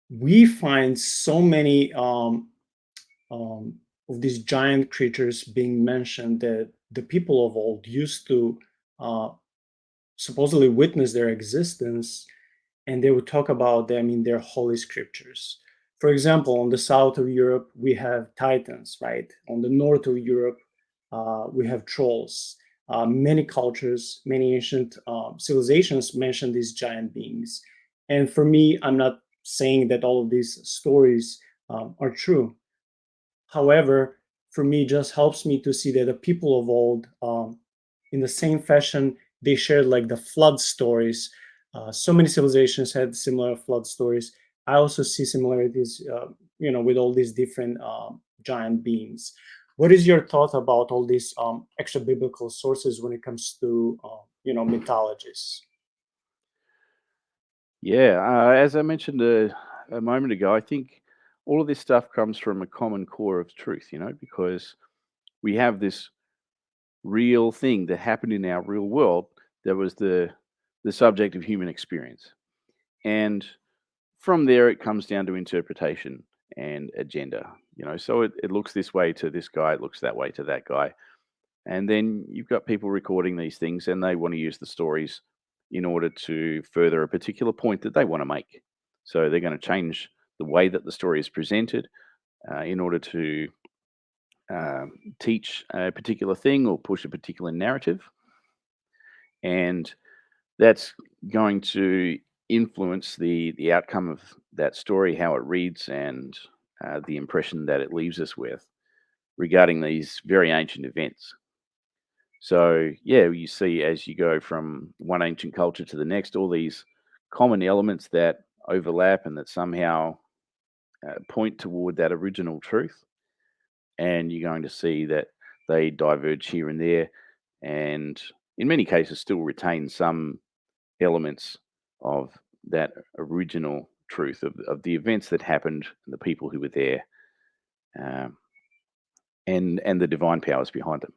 we find so many of these giant creatures being mentioned that the people of old used to uh, supposedly witness their existence, and they would talk about them in their holy scriptures. For example, on the south of Europe, we have Titans, right? On the north of Europe, we have trolls. Many cultures, many ancient civilizations mention these giant beings. And for me, I'm not saying that all of these stories are true. However, for me, it just helps me to see that the people of old, in the same fashion, they shared like the flood stories. So many civilizations had similar flood stories. I also see similarities, with all these different giant beings. What is your thought about all these extra biblical sources when it comes to, mythologies? Yeah, as I mentioned a moment ago, I think all of this stuff comes from a common core of truth, because we have this real thing that happened in our real world that was the subject of human experience. And from there it comes down to interpretation and agenda. So it looks this way to this guy, it looks that way to that guy. And then you've got people recording these things and they want to use the stories in order to further a particular point that they want to make. So they're going to change the way that the story is presented in order to teach a particular thing or push a particular narrative. And that's going to influence the outcome of that story, how it reads, and the impression that it leaves us with regarding these very ancient events. So, yeah, you see as you go from one ancient culture to the next, all these common elements that overlap and that somehow point toward that original truth. And you're going to see that they diverge here and there, and in many cases, still retain some elements of that original truth of the events that happened, and the people who were there, um, and the divine powers behind them.